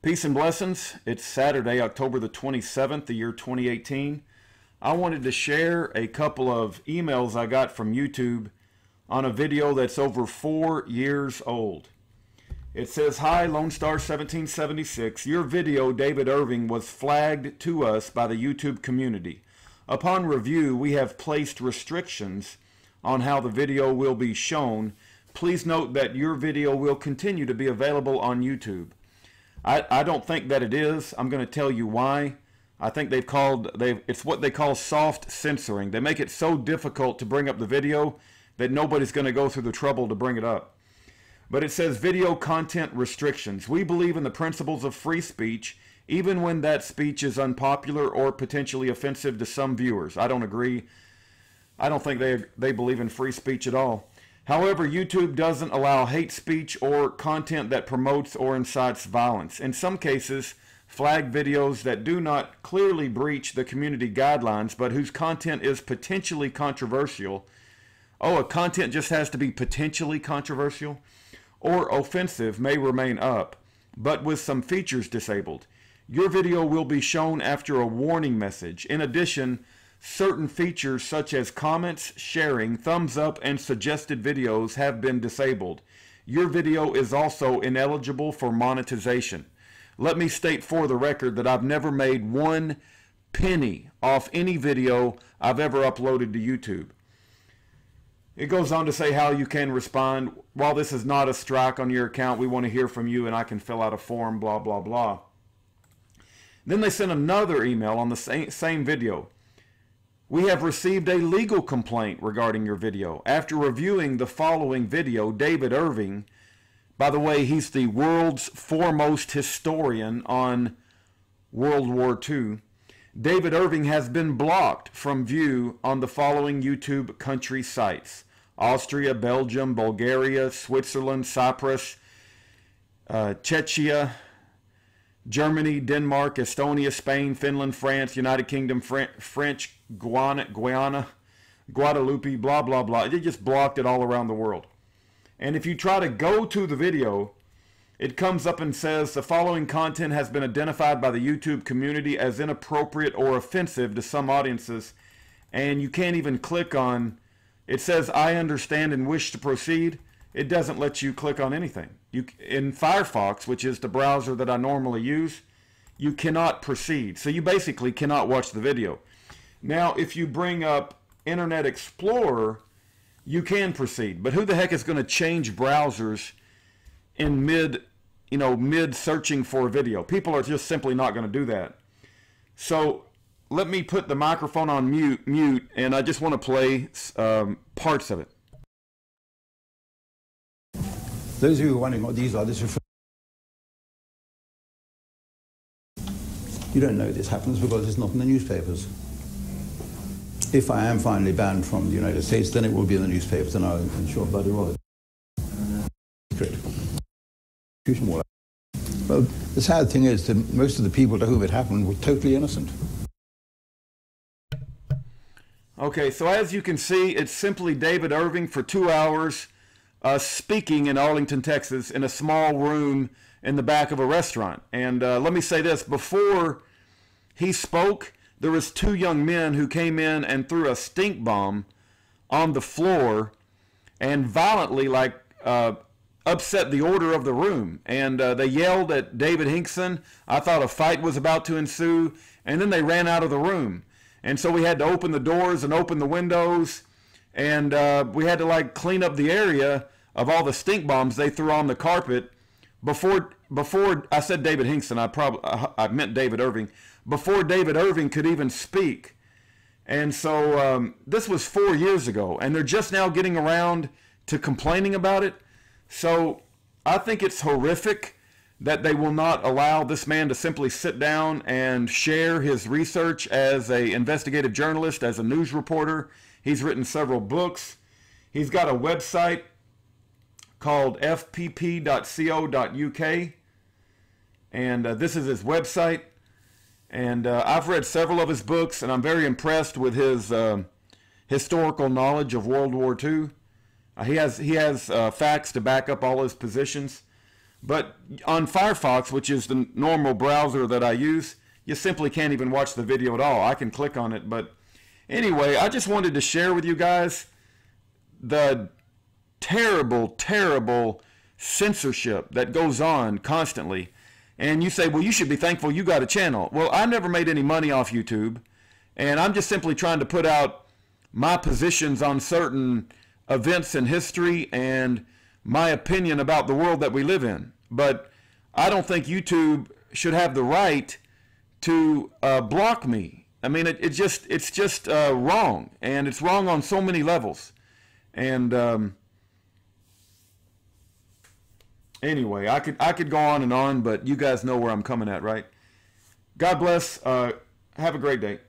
Peace and blessings. It's Saturday, October the 27th, the year 2018. I wanted to share a couple of emails I got from YouTube on a video that's over 4 years old. It says, "Hi, Lone Star 1776. Your video, David Irving, was flagged to us by the YouTube community. Upon review, we have placed restrictions on how the video will be shown. Please note that your video will continue to be available on YouTube." I don't think that it is. I'm going to tell you why. I think it's what they call soft censoring. They make it so difficult to bring up the video that nobody's going to go through the trouble to bring it up. But it says video content restrictions. We believe in the principles of free speech, even when that speech is unpopular or potentially offensive to some viewers. I don't agree. I don't think they believe in free speech at all. However, YouTube doesn't allow hate speech or content that promotes or incites violence. In some cases, flag videos that do not clearly breach the community guidelines, but whose content is potentially controversial. Oh, a content just has to be potentially controversial or offensive may remain up, but with some features disabled. Your video will be shown after a warning message. In addition, certain features such as comments, sharing, thumbs up, and suggested videos have been disabled. Your video is also ineligible for monetization. Let me state for the record that I've never made 1 penny off any video I've ever uploaded to YouTube. It goes on to say how you can respond. While this is not a strike on your account, we want to hear from you and I can fill out a form, blah, blah, blah. Then they sent another email on the same video. "We have received a legal complaint regarding your video. After reviewing the following video, David Irving," by the way, he's the world's foremost historian on World War II, "David Irving has been blocked from view on the following YouTube country sites: Austria, Belgium, Bulgaria, Switzerland, Cyprus, Czechia, Germany, Denmark, Estonia, Spain, Finland, France, United Kingdom, French, Guyana, Guadeloupe, blah, blah, blah." They just blocked it all around the world. And if you try to go to the video, it comes up and says, "The following content has been identified by the YouTube community as inappropriate or offensive to some audiences." And you can't even click on, it says, "I understand and wish to proceed." It doesn't let you click on anything. In Firefox, which is the browser that I normally use, you cannot proceed. So you basically cannot watch the video. Now, if you bring up Internet Explorer, you can proceed. But who the heck is going to change browsers in mid searching for a video? People are just simply not going to do that. So let me put the microphone on mute, and I just want to play parts of it. Those of you who are wondering what these are, you don't know this happens because it's not in the newspapers. If I am finally banned from the United States, then it will be in the newspapers, and I'll ensure bloody well. Great. Well, the sad thing is that most of the people to whom it happened were totally innocent. Okay, so as you can see, it's simply David Irving for 2 hours speaking in Arlington, Texas, in a small room in the back of a restaurant. And let me say this, before he spoke, there was 2 young men who came in and threw a stink bomb on the floor and violently upset the order of the room. And they yelled at David Hinkson. I thought a fight was about to ensue, and then they ran out of the room. And so we had to open the doors and open the windows, and we had to clean up the area of all the stink bombs they threw on the carpet. Before I said David Hinkson, I meant David Irving. Before David Irving could even speak. And so this was 4 years ago, and they're just now getting around to complaining about it. So I think it's horrific that they will not allow this man to simply sit down and share his research as an investigative journalist, as a news reporter. He's written several books. He's got a website called fpp.co.uk, and this is his website. And I've read several of his books, and I'm very impressed with his historical knowledge of World War II. He has facts to back up all his positions. But on Firefox, which is the normal browser that I use, you simply can't even watch the video at all. I can click on it. But anyway, I just wanted to share with you guys the terrible, terrible censorship that goes on constantly. And you say, well, you should be thankful you got a channel. Well, I never made any money off YouTube. And I'm just simply trying to put out my positions on certain events in history and my opinion about the world that we live in. But I don't think YouTube should have the right to block me. I mean, it's just wrong, and it's wrong on so many levels. And anyway, I could go on and on, but you guys know where I'm coming at, right? God bless. Have a great day.